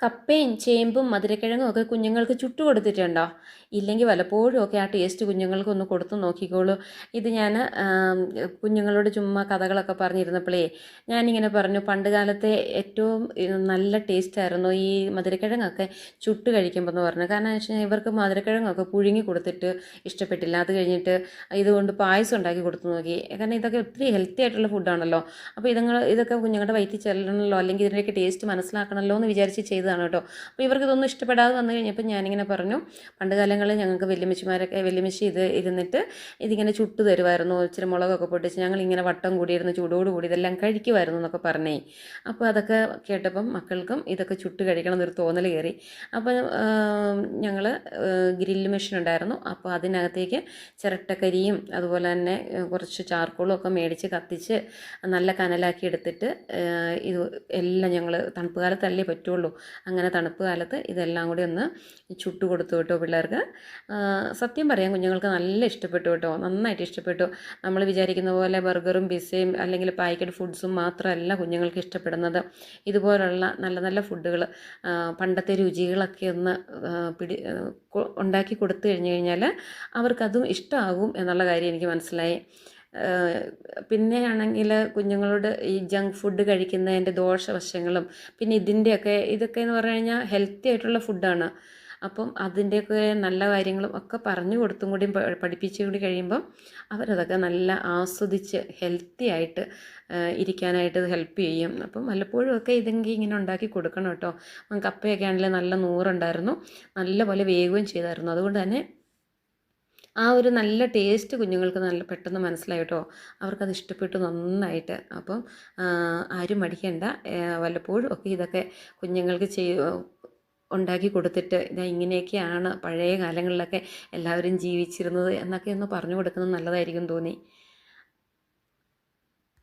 കപ്പയും ചേമ്പും മധുരക്കിഴങ്ങും ഒക്കെ കുഞ്ഞുങ്ങൾക്ക് ചുട്ടു കൊടുത്തിട്ടുണ്ടോ? ഇല്ലെങ്കിൽ വല്ലപ്പോഴും ഒക്കെ ആ ടേസ്റ്റ് കുഞ്ഞുങ്ങൾക്ക് ഒന്ന് കൊടുത്തു നോക്കിക്കോളൂ. ഇത് ഞാൻ കുഞ്ഞുങ്ങളോട് ചുമ്മാ കഥകളൊക്കെ പറഞ്ഞിരുന്നപ്പോഴേ ഞാനിങ്ങനെ പറഞ്ഞു, പണ്ട് കാലത്തെ ഏറ്റവും നല്ല ടേസ്റ്റായിരുന്നു ഈ മധുരക്കിഴങ്ങൊക്കെ ചുട്ട് കഴിക്കുമ്പോൾ എന്ന് പറഞ്ഞു. കാരണം എന്ന് വെച്ച് കഴിഞ്ഞാൽ ഇവർക്ക് മധുരക്കിഴങ്ങൊക്കെ പുഴുങ്ങി കൊടുത്തിട്ട് ഇഷ്ടപ്പെട്ടില്ല. അത് കഴിഞ്ഞിട്ട് ഇതുകൊണ്ട് പായസം ഉണ്ടാക്കി കൊടുത്തു നോക്കി. കാരണം ഇതൊക്കെ ഒത്തിരി ഹെൽത്തി ആയിട്ടുള്ള ഫുഡാണല്ലോ. അപ്പോൾ ഇതൊക്കെ കുഞ്ഞുങ്ങളുടെ വയറ്റിൽ ചെല്ലണമല്ലോ, അല്ലെങ്കിൽ ഇതിൻ്റെയൊക്കെ ടേസ്റ്റ് മനസ്സിലാക്കണമല്ലോ എന്ന് വിചാരിച്ച് ചെയ്തതാണ് കേട്ടോ. അപ്പോൾ ഇവർക്ക് ഇതൊന്നും ഇഷ്ടപ്പെടാതെ വന്നു കഴിഞ്ഞപ്പോൾ ഞാനിങ്ങനെ പറഞ്ഞു, പണ്ട് കാലങ്ങളിൽ ഞങ്ങൾക്ക് വലിയമ്മച്ചി ഇരുന്നിട്ട് ഇതിങ്ങനെ ചുട്ടു തരുമായിരുന്നു. ഇച്ചിരി മുളകൊക്കെ പൊട്ടിച്ച് ഞങ്ങളിങ്ങനെ വട്ടം കൂടിയിരുന്ന് ചൂടോടുകൂടി ഇതെല്ലാം കഴിക്കുമായിരുന്നു എന്നൊക്കെ പറഞ്ഞേ. അപ്പോൾ അതൊക്കെ കേട്ടപ്പം മക്കൾക്കും ഇതൊക്കെ ചുട്ട് കഴിക്കണം എന്നൊരു തോന്നൽ കയറി. അപ്പോൾ ഞങ്ങൾ ഗ്രില്ല് മെഷീൻ ഉണ്ടായിരുന്നു. അപ്പോൾ അതിനകത്തേക്ക് ചിരട്ടക്കരിയും അതുപോലെ തന്നെ കുറച്ച് ചാർക്കോളും ഒക്കെ മേടിച്ച് കത്തിച്ച് നല്ല കനലാക്കി എടുത്തിട്ട് ഇത് എല്ലാം ഞങ്ങൾ തണുപ്പ് കാലത്തല്ലേ പറ്റുള്ളൂ, അങ്ങനെ തണുപ്പ് കാലത്ത് ഇതെല്ലാം കൂടി ഒന്ന് ചുട്ടു കൊടുത്തു കേട്ടോ പിള്ളേർക്ക്. സത്യം പറയാം, കുഞ്ഞുങ്ങൾക്ക് നല്ല ഇഷ്ടപ്പെട്ടു കേട്ടോ, നന്നായിട്ട് ഇഷ്ടപ്പെട്ടു. നമ്മൾ വിചാരിക്കുന്ന പോലെ ബർഗറും പിസ്സയും അല്ലെങ്കിൽ പാക്കറ്റ് ഫുഡ്സും മാത്രമല്ല കുഞ്ഞുങ്ങൾക്ക് ഇഷ്ടപ്പെടുന്നത്. ഇതുപോലുള്ള നല്ല നല്ല ഫുഡുകൾ, പണ്ടത്തെ രുചികളൊക്കെ ഒന്ന് ഉണ്ടാക്കി കൊടുത്തു കഴിഞ്ഞാൽ അവർക്കതും ഇഷ്ടമാകും എന്നുള്ള കാര്യം എനിക്ക് മനസ്സിലായി. പിന്നെ ആണെങ്കിൽ കുഞ്ഞുങ്ങളോട് ഈ ജങ്ക് ഫുഡ് കഴിക്കുന്നതിൻ്റെ ദോഷവശങ്ങളും പിന്നെ ഇതൊക്കെ എന്ന് പറഞ്ഞു കഴിഞ്ഞാൽ ഹെൽത്തി ആയിട്ടുള്ള ഫുഡാണ്. അപ്പം അതിൻ്റെയൊക്കെ നല്ല കാര്യങ്ങളും ഒക്കെ പറഞ്ഞു കൊടുത്തും കൂടി പഠിപ്പിച്ചും കൂടി കഴിയുമ്പം അവരതൊക്കെ നല്ല ആസ്വദിച്ച് ഹെൽത്തി ആയിട്ട് ഇരിക്കാനായിട്ട് ഹെൽപ്പ് ചെയ്യും. അപ്പം വല്ലപ്പോഴും ഒക്കെ ഇതെങ്കിൽ ഇങ്ങനെ ഉണ്ടാക്കി കൊടുക്കണം കേട്ടോ. കപ്പയൊക്കെ ആണെങ്കിൽ നല്ല നൂറുണ്ടായിരുന്നു, നല്ലപോലെ വേകുകയും ചെയ്തായിരുന്നു. അതുകൊണ്ട് തന്നെ ആ ഒരു നല്ല ടേസ്റ്റ് കുഞ്ഞുങ്ങൾക്ക് നല്ല പെട്ടെന്ന് മനസ്സിലായി കേട്ടോ. അവർക്കത് ഇഷ്ടപ്പെട്ടു നന്നായിട്ട്. അപ്പം ആരും മടിക്കണ്ട, വല്ലപ്പോഴും ഒക്കെ ഇതൊക്കെ കുഞ്ഞുങ്ങൾക്ക് ഉണ്ടാക്കി കൊടുത്തിട്ട് ഇതാ ഇങ്ങനെയൊക്കെയാണ് പഴയ കാലങ്ങളിലൊക്കെ എല്ലാവരും ജീവിച്ചിരുന്നത് എന്നൊക്കെ ഒന്ന് പറഞ്ഞു കൊടുക്കുന്നത് നല്ലതായിരിക്കും തോന്നി.